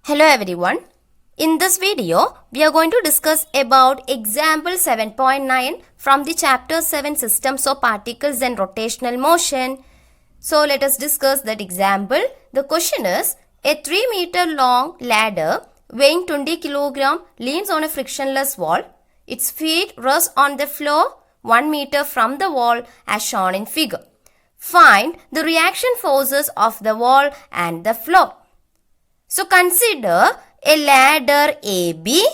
Hello everyone. In this video, we are going to discuss about example 7.9 from the chapter 7 systems of particles and rotational motion. So let us discuss that example. The question is, a 3 meter long ladder weighing 20 kilogram leans on a frictionless wall. Its feet rest on the floor 1 meter from the wall as shown in figure. Find the reaction forces of the wall and the floor. So consider a ladder AB,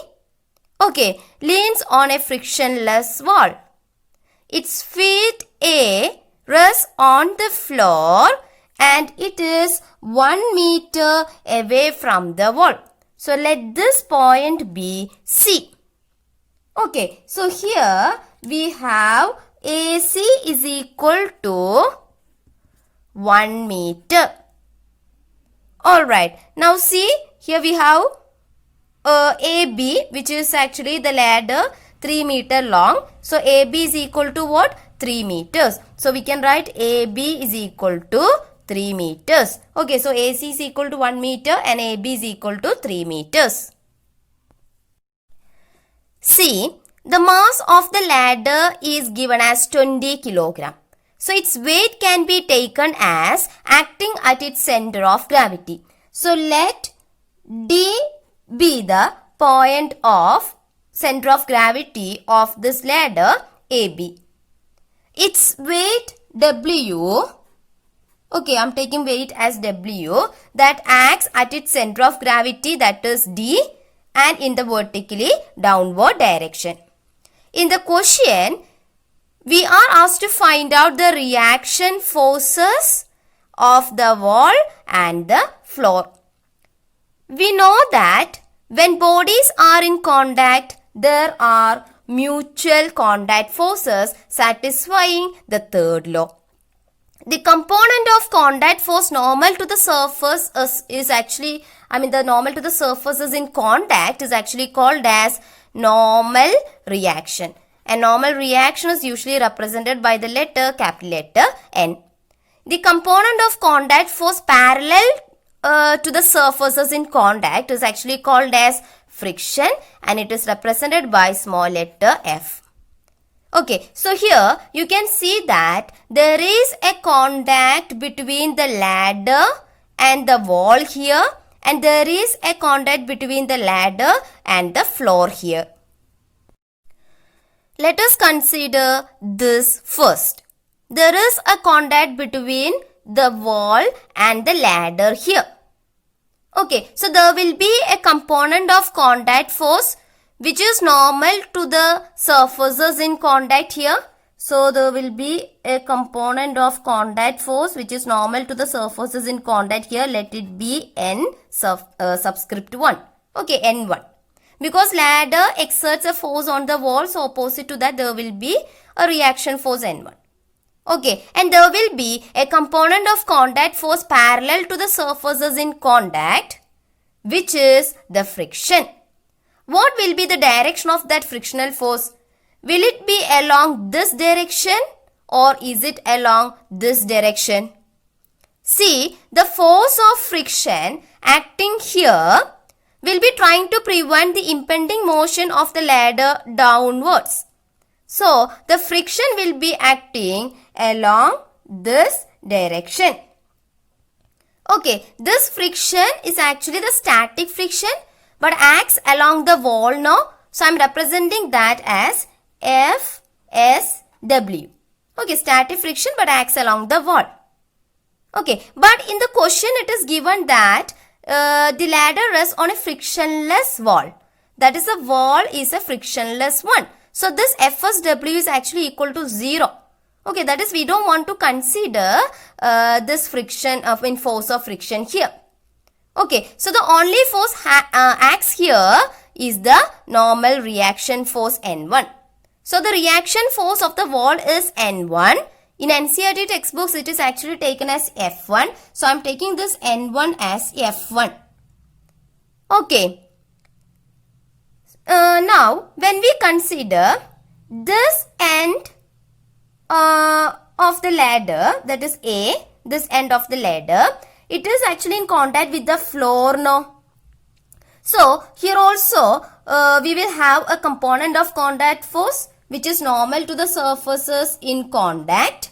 leans on a frictionless wall. Its feet A rest on the floor and it is 1 meter away from the wall. So let this point be C. So here we have AC is equal to 1 meter. Alright, now see, here we have AB, which is actually the ladder 3 meter long. So AB is equal to what? 3 meters. So we can write AB is equal to 3 meters. So AC is equal to 1 meter and AB is equal to 3 meters. See, the mass of the ladder is given as 20 kilogram. So its weight can be taken as acting at its center of gravity. So let D be the point of center of gravity of this ladder AB. Its weight W, I'm taking weight as W, that acts at its center of gravity, that is D, and in the vertically downward direction. In the question, we are asked to find out the reaction forces of the wall and the floor. We know that when bodies are in contact, there are mutual contact forces satisfying the third law. The component of contact force normal to the surface the normal to the surfaces in contact is actually called as normal reaction. And normal reaction is usually represented by the capital letter N. The component of contact force parallel to the surfaces in contact is actually called as friction, and it is represented by small letter F. So here you can see that there is a contact between the ladder and the wall here, and there is a contact between the ladder and the floor here. Let us consider this first. There is a contact between the wall and the ladder here. So there will be a component of contact force which is normal to the surfaces in contact here. So there will be a component of contact force which is normal to the surfaces in contact here. Let it be N subscript 1. N1. Because ladder exerts a force on the wall, so opposite to that there will be a reaction force N1. And there will be a component of contact force parallel to the surfaces in contact, which is the friction. What will be the direction of that frictional force? Will it be along this direction or is it along this direction? See, the force of friction acting here will be trying to prevent the impending motion of the ladder downwards. So, the friction will be acting along this direction. This friction is actually the static friction but acts along the wall now. So, I am representing that as FSW. Static friction but acts along the wall. But in the question it is given that the ladder rests on a frictionless wall. That is, the wall is a frictionless one. So this FSW is actually equal to 0. That is, we don't want to consider this friction in force of friction here. So the only force acts here is the normal reaction force N1. So the reaction force of the wall is N1. In NCERT textbooks, it is actually taken as F1. So I am taking this N1 as F1. Now, when we consider this end of the ladder, that is A, this end of the ladder, it is actually in contact with the floor now. So here also we will have a component of contact force which is normal to the surfaces in contact.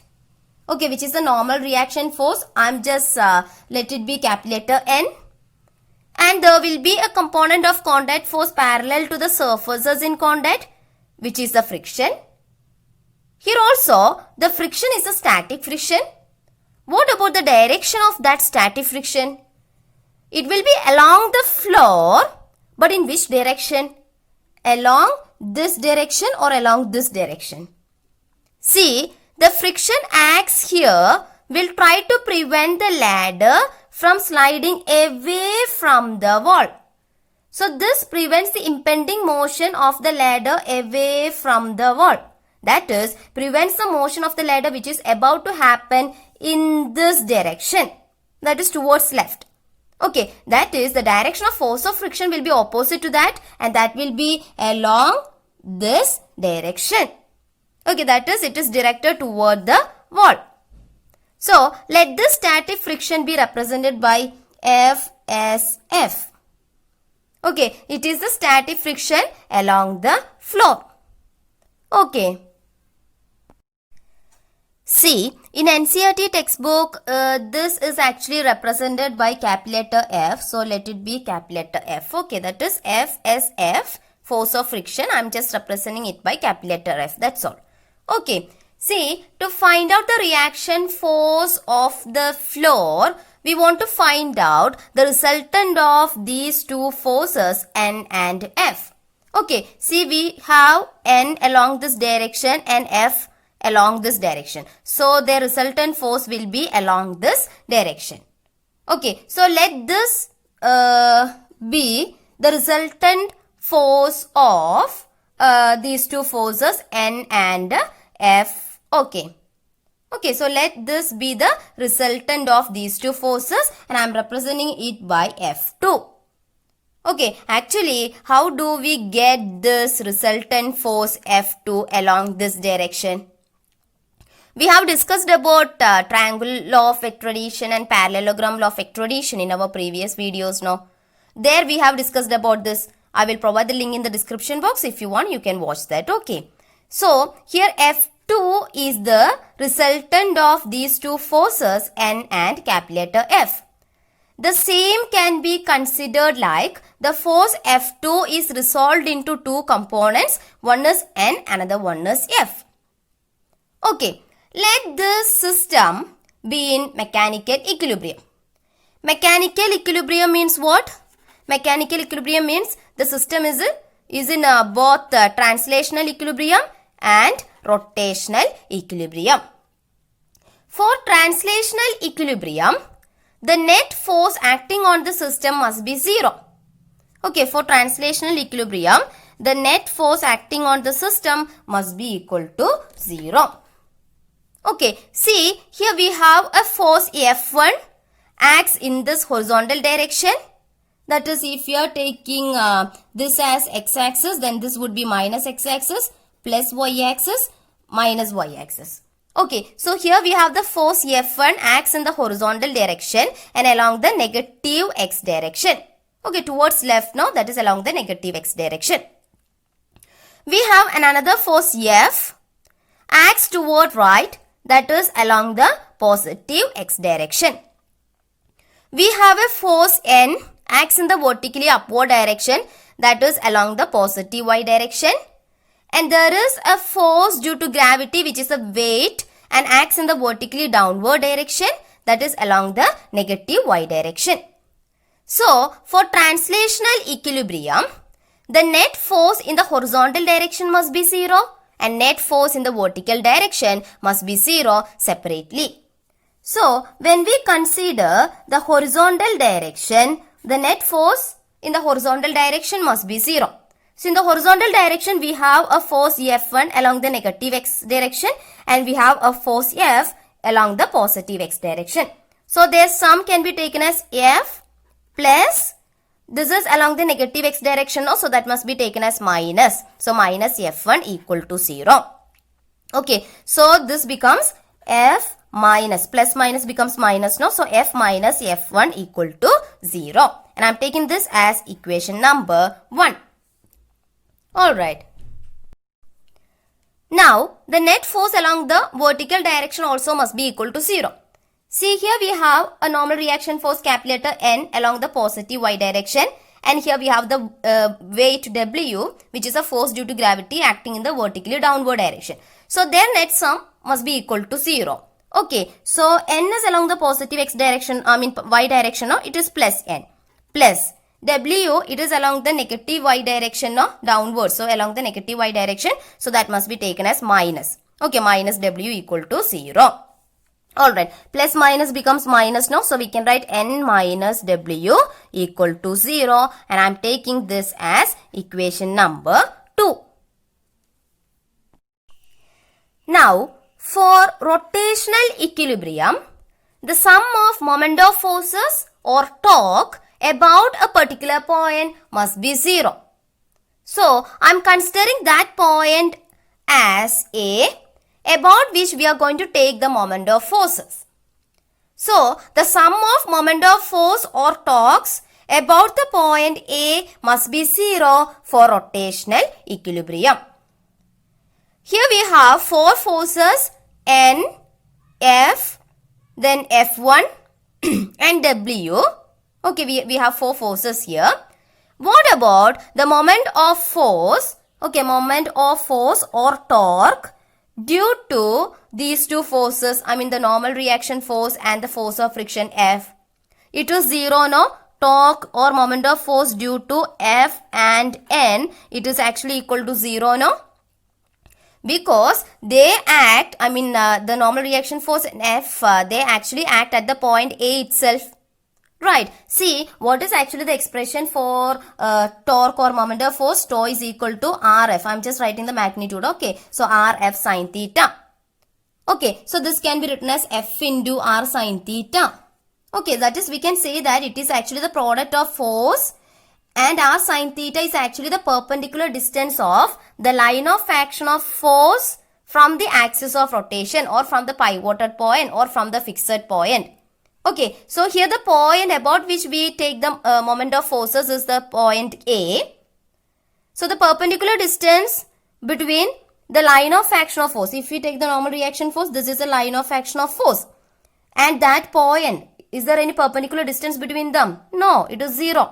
Okay, which is the normal reaction force. I'm just let it be capital letter N. And there will be a component of contact force parallel to the surfaces in contact, which is the friction. Here also the friction is a static friction. What about the direction of that static friction? It will be along the floor, but in which direction? Along this direction or along this direction? See, the friction acts here will try to prevent the ladder from sliding away from the wall. So this prevents the impending motion of the ladder away from the wall. That is, prevents the motion of the ladder which is about to happen in this direction. That is towards left. Okay, that is the direction of force of friction will be opposite to that, and that will be along this direction. Okay, that is it is directed toward the wall. So let this static friction be represented by FSF. Okay, it is the static friction along the floor. Okay. See, in NCERT textbook, this is actually represented by capital letter F. So let it be capital letter F. Okay, that is FSF, force of friction. I'm just representing it by capital letter F. That's all. Okay. See, to find out the reaction force of the floor, we want to find out the resultant of these two forces N and F. Okay, see, we have N along this direction and F along this direction. So the resultant force will be along this direction. Okay, so let this be the resultant force of these two forces N and F. Okay. Okay, so let this be the resultant of these two forces and I am representing it by F2. Okay, actually, how do we get this resultant force F2 along this direction? We have discussed about triangle law of accretion and parallelogram law of accretion in our previous videos now. There we have discussed about this. I will provide the link in the description box. If you want, you can watch that. Okay. So, here F2 is the resultant of these two forces N and capital letter F. The same can be considered like the force F2 is resolved into two components. One is N, another one is F. Okay. Let this system be in mechanical equilibrium. Mechanical equilibrium means what? Mechanical equilibrium means the system is in both translational equilibrium and rotational equilibrium. For translational equilibrium, the net force acting on the system must be 0. Okay, for translational equilibrium, the net force acting on the system must be equal to 0. Okay, see, here we have a force F1 acts in this horizontal direction. That is, if you are taking this as x-axis, then this would be minus x-axis, plus y-axis, minus y-axis. Okay, so here we have the force F1 acts in the horizontal direction and along the negative x direction. Okay, towards left now, that is along the negative x direction. We have another force F acts toward right, that is along the positive x direction. We have a force N acts in the vertically upward direction, that is along the positive y direction. And there is a force due to gravity which is a weight and acts in the vertically downward direction, that is along the negative y direction. So, for translational equilibrium, the net force in the horizontal direction must be 0 and net force in the vertical direction must be 0 separately. So, when we consider the horizontal direction, the net force in the horizontal direction must be 0. So, in the horizontal direction, we have a force F1 along the negative x direction and we have a force F along the positive x direction. So, their sum can be taken as F plus, this is along the negative x direction now, so that must be taken as minus. So, minus F1 equal to 0. Okay, so this becomes F minus. Plus minus becomes minus, no? So f minus f1 equal to 0. And I'm taking this as equation number 1. Alright. Now, the net force along the vertical direction also must be equal to 0. See, here we have a normal reaction force capital letter N along the positive y direction. And here we have the weight W, which is a force due to gravity acting in the vertically downward direction. So, their net sum must be equal to 0. Okay, so N is along the positive x direction, y direction, no? It is plus N. Plus W, it is along the negative y direction, no? Downward. So, along the negative y direction. So, that must be taken as minus. Okay, minus W equal to 0. Alright, plus minus becomes minus now. So, we can write N minus W equal to 0. And I am taking this as equation number 2. Now, for rotational equilibrium, the sum of moment of forces or torque about a particular point must be 0. So, I am considering that point as A, about which we are going to take the moment of forces. So, the sum of moment of force or torques about the point A must be 0 for rotational equilibrium. Here we have 4 forces N, F, then F1 and W. Okay, we have 4 forces here. What about the moment of force? Okay, moment of force or torque due to these 2 forces, the normal reaction force and the force of friction F. It is 0, no? Torque or moment of force due to F and N, it is actually equal to 0, no? Because they act, the normal reaction force and F, they actually act at the point A itself. Right. See, what is actually the expression for torque or moment of force? Tau is equal to RF. I'm just writing the magnitude. Okay. So, RF sin theta. Okay. So, this can be written as F into R sin theta. Okay. That is, we can say that it is actually the product of force and R sin theta is actually the perpendicular distance of the line of action of force from the axis of rotation or from the pivoted point or from the fixed point. Okay, so here the point about which we take the moment of forces is the point A. So, the perpendicular distance between the line of action of force. If we take the normal reaction force, this is the line of action of force. And that point, is there any perpendicular distance between them? No, it is 0.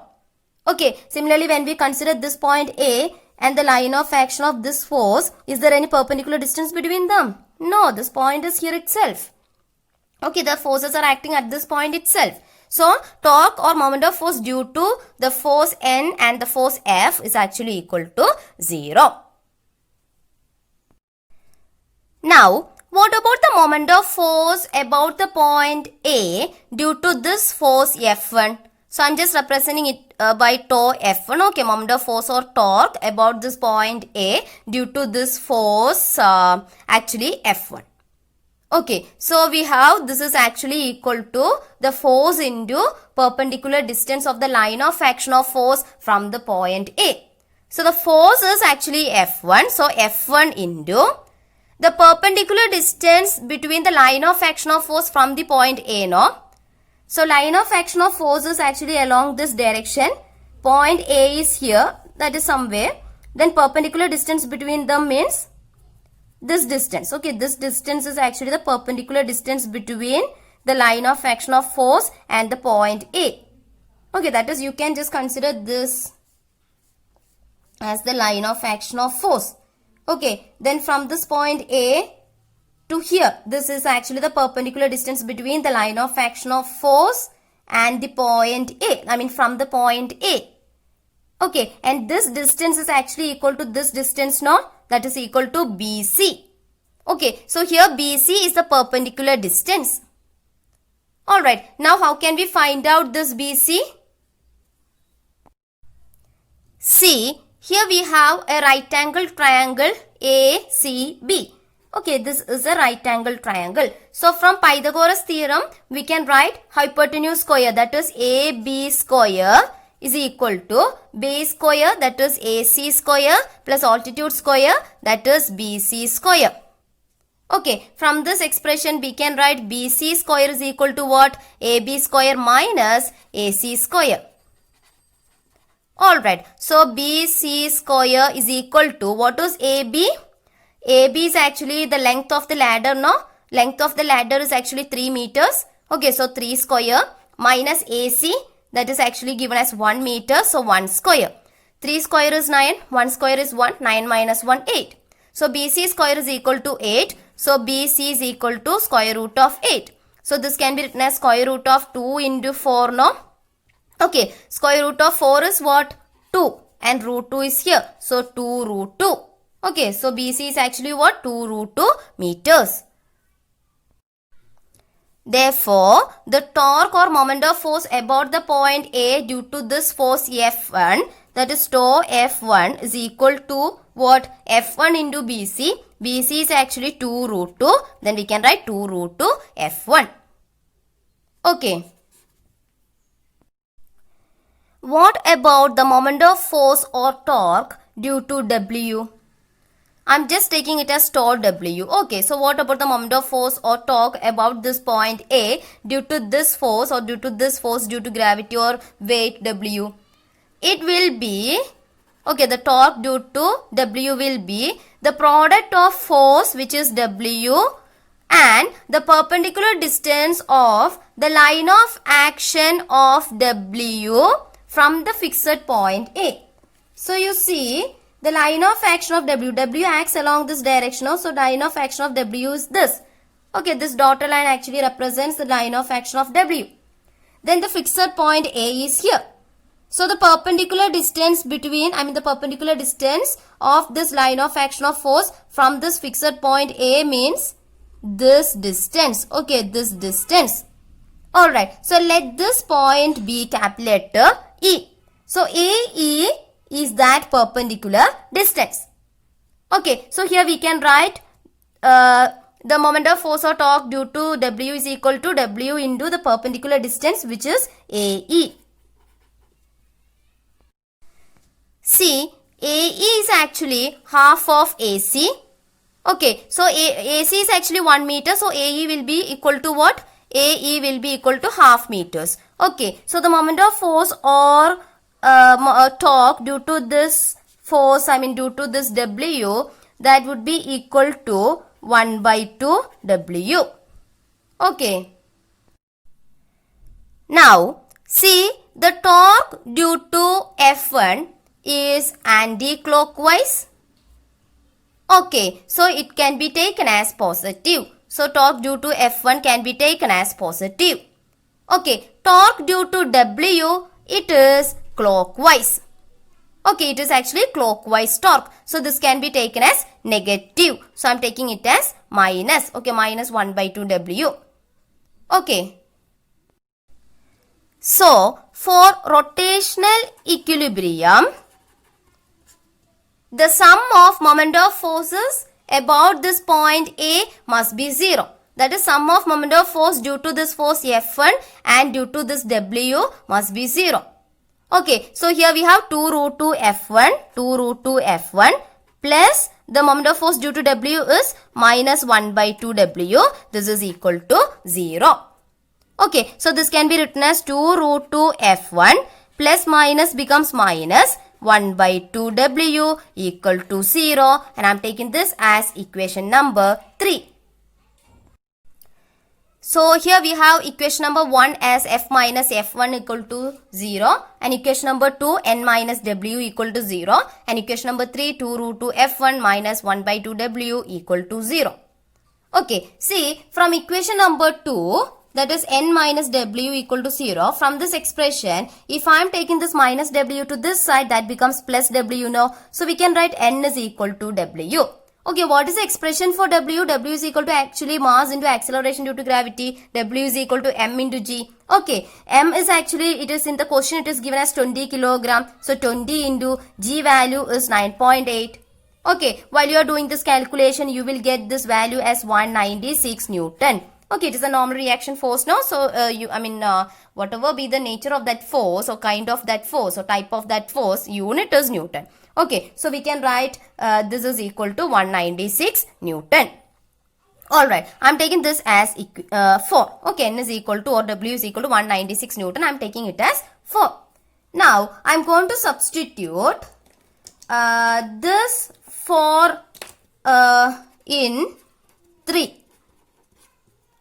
Okay, similarly when we consider this point A and the line of action of this force, is there any perpendicular distance between them? No, this point is here itself. Okay, the forces are acting at this point itself. So, torque or moment of force due to the force N and the force F is actually equal to 0. Now, what about the moment of force about the point A due to this force F1? So, I am just representing it by tau F1. Okay, moment of force or torque about this point A due to this force actually F1. Okay, so we have this is actually equal to the force into perpendicular distance of the line of action of force from the point A. So, the force is actually F1. So, F1 into the perpendicular distance between the line of action of force from the point A, no? So, line of action of force is actually along this direction. Point A is here, that is somewhere. Then perpendicular distance between them means this distance. Okay, this distance is actually the perpendicular distance between the line of action of force and the point A. Okay, that is, you can just consider this as the line of action of force. Okay, then from this point A to here, this is actually the perpendicular distance between the line of action of force and the point A. From the point A. Okay, and this distance is actually equal to this distance, no? That is equal to BC. Okay, so here BC is the perpendicular distance. Alright, now how can we find out this BC? See, here we have a right angle triangle ACB. Okay, this is a right angle triangle. So, from Pythagoras theorem, we can write hypotenuse square, that is AB square, is equal to base square, that is AC square, plus altitude square, that is BC square. Okay, from this expression we can write BC square is equal to what? AB square minus AC square. Alright, so BC square is equal to, what is AB? AB is actually the length of the ladder, no? Length of the ladder is actually 3 meters. Okay, so 3 square minus AC, that is actually given as 1 meter, so 1 square. 3 square is 9, 1 square is 1, 9 minus 1, 8. So BC square is equal to 8. So BC is equal to square root of 8. So this can be written as square root of 2 into 4, no? Okay, square root of 4 is what? 2. And root 2 is here. So 2 root 2. Okay, so BC is actually what? 2 root 2 meters. Therefore, the torque or moment of force about the point A due to this force F1, that is tau F1 is equal to what? F1 into BC. BC is actually 2 root 2. Then we can write 2 root 2 F1. Okay. What about the moment of force or torque due to W? I'm just taking it as tau W. Okay, so what about the moment of force or torque about this point A due to this force or due to this force due to gravity or weight W? It will be, okay, the torque due to W will be the product of force, which is W, and the perpendicular distance of the line of action of W from the fixed point A. So you see, the line of action of W acts along this direction. So line of action of W is this. Okay, this dotted line actually represents the line of action of W. Then the fixed point A is here. So the perpendicular distance between, the perpendicular distance of this line of action of force from this fixed point A means this distance. Okay, this distance. Alright, so let this point be capital letter E. So AE is that perpendicular distance. Okay, so here we can write the moment of force or torque due to W is equal to W into the perpendicular distance, which is AE. See, AE is actually half of AC. Okay, so AC is actually 1 meter, so AE will be equal to what? AE will be equal to half meters. Okay, so the moment of force or torque due to this force, due to this W, that would be equal to 1 by 2 W. Okay. Now, see, the torque due to F1 is anti-clockwise. Okay, so it can be taken as positive. So torque due to F1 can be taken as positive. Okay, torque due to W, it is clockwise. Okay, it is actually clockwise torque. So this can be taken as negative. So I am taking it as minus. Okay, minus 1 by 2 W. Okay. So for rotational equilibrium, the sum of moment of forces about this point A must be 0. That is, sum of moment of force due to this force F1 and due to this W must be 0. Okay, so here we have 2 root 2 F1, 2 root 2 F1 plus the moment of force due to W is minus 1 by 2 W. This is equal to 0. Okay, so this can be written as 2 root 2 F1 plus minus becomes minus 1 by 2 W equal to 0, and I am taking this as equation number 3. So here we have equation number 1 as F minus F1 equal to 0, and equation number 2 N minus W equal to 0, and equation number 3 2 root 2 F1 minus 1 by 2 W equal to 0. Okay, see, from equation number 2, that is N minus W equal to 0. From this expression, if I am taking this minus W to this side, that becomes plus W now. So we can write N is equal to W. Okay, what is the expression for W? W is equal to actually mass into acceleration due to gravity. W is equal to M into G. Okay, M is actually, it is in the question, it is given as 20 kilogram. So 20 into G value is 9.8. Okay, while you are doing this calculation, you will get this value as 196 Newton. Okay, it is a normal reaction force now. So, whatever be the nature of that force or kind of that force or type of that force, unit is Newton. Okay, so we can write this is equal to 196 Newton. Alright, I'm taking this as 4. Okay, N is equal to or W is equal to 196 Newton. I'm taking it as 4. Now, I'm going to substitute this 4 in 3.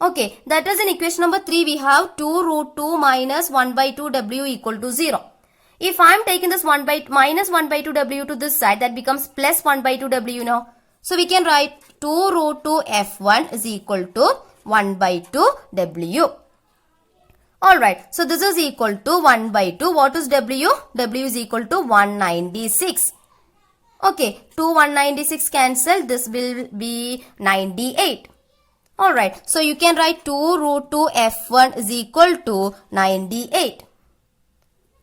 Okay, that is in equation number 3 we have 2 root 2 minus 1 by 2 W equal to 0. If I am taking this minus 1 by 2 W to this side, that becomes plus 1 by 2 W now. So we can write 2 root 2 F1 is equal to 1 by 2 W. Alright, so this is equal to 1 by 2. What is W? W is equal to 196. Okay, 2 196 cancel. This will be 98. Alright, so you can write 2 root 2 F1 is equal to 98.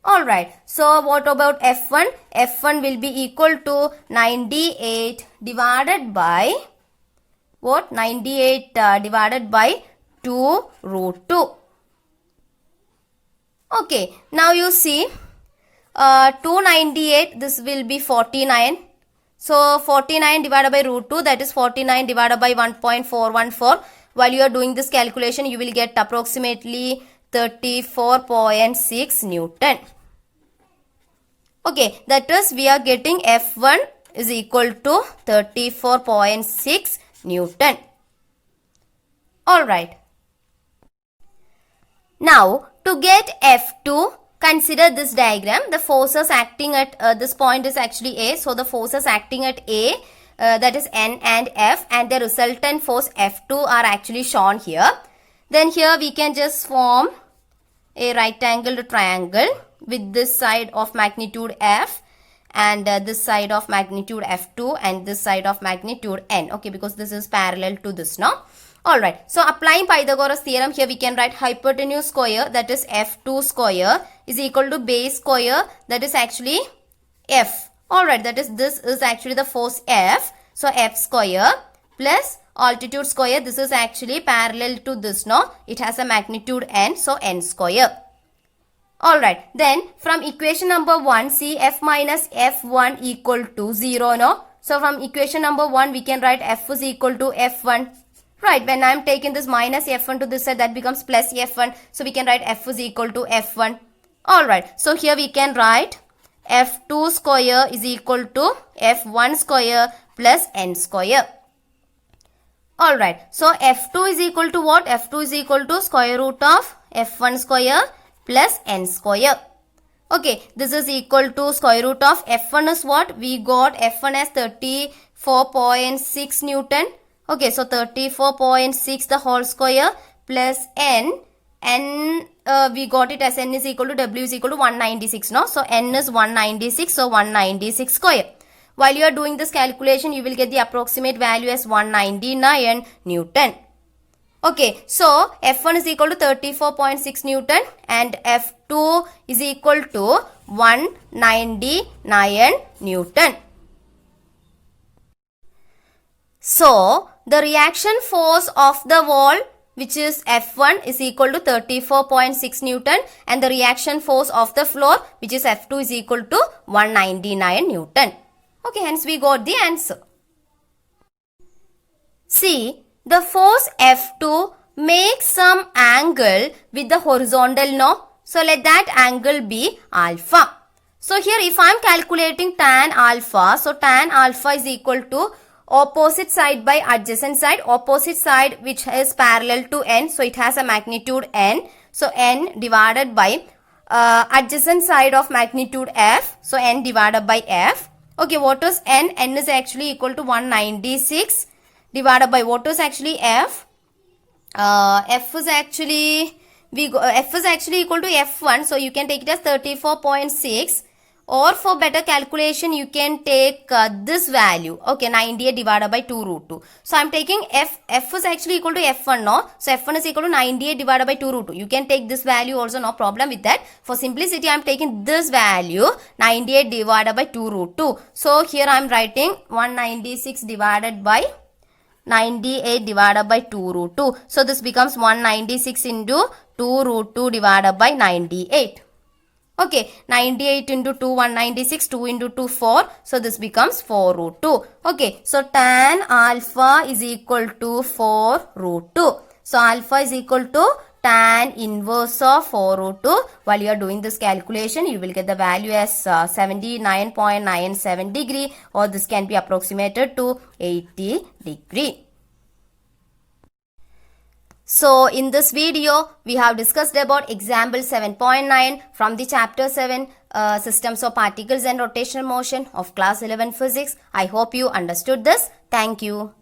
Alright, so what about F1? F1 will be equal to 98 divided by what? 98 divided by 2 root 2. Okay, now you see 298, this will be 49. So 49 divided by root 2, that is 49 divided by 1.414. While you are doing this calculation, you will get approximately 34.6 Newton. Okay, that is we are getting F1 is equal to 34.6 Newton. Alright. Now, to get F2, consider this diagram. The forces acting at this point is actually A. So, the forces acting at A, that is N and F, and the resultant force F2 are actually shown here. Then here we can just form a right angled triangle with this side of magnitude F and this side of magnitude F2 and this side of magnitude N. Okay, because this is parallel to this now. Alright, so applying Pythagoras theorem, here we can write hypotenuse square, that is F2 square, is equal to base square, that is actually F. Alright, that is this is actually the force F. So F square plus altitude square, this is actually parallel to this now. It has a magnitude N, so N square. Alright, then from equation number 1, see F minus F1 equal to 0 no. So from equation number 1, we can write F is equal to F1. Right, when I am taking this minus F1 to this side, that becomes plus F1. So we can write F is equal to F1. Alright, so here we can write F2 square is equal to F1 square plus N square. Alright, so F2 is equal to what? F2 is equal to square root of F1 square plus N square. Okay, this is equal to square root of F1 is what? We got F1 as 34.6 Newton. Okay, so 34.6 the whole square plus N. We got it as N is equal to W is equal to 196. No? So N is 196. So 196 square. While you are doing this calculation, you will get the approximate value as 199 Newton. Okay, so F1 is equal to 34.6 Newton and F2 is equal to 199 Newton. So, the reaction force of the wall, which is F1, is equal to 34.6 Newton and the reaction force of the floor, which is F2, is equal to 199 Newton. Okay, hence we got the answer. See, the force F2 makes some angle with the horizontal no. So let that angle be alpha. So here if I am calculating tan alpha, so tan alpha is equal to opposite side by adjacent side. Opposite side which is parallel to N, so it has a magnitude N. So N divided by adjacent side of magnitude F. So N divided by F. Okay, what is N? N is actually equal to 196 divided by what is actually F? F is actually equal to F1. So you can take it as 34.6. Or for better calculation, you can take this value. Okay, 98 divided by 2 root 2. So I am taking F is actually equal to F1 no. So F1 is equal to 98 divided by 2 root 2. You can take this value also, no problem with that. For simplicity, I am taking this value 98 divided by 2 root 2. So here I am writing 196 divided by 98 divided by 2 root 2. So this becomes 196 into 2 root 2 divided by 98. Okay, 98 into 2, 196, 2 into 2, 4. So this becomes 4 root 2. Okay, so tan alpha is equal to 4 root 2. So alpha is equal to tan inverse of 4 root 2. While you are doing this calculation, you will get the value as 79.97 degree, or this can be approximated to 80 degree. So in this video, we have discussed about example 7.9 from the chapter 7 systems of particles and rotational motion of class 11 physics. I hope you understood this. Thank you.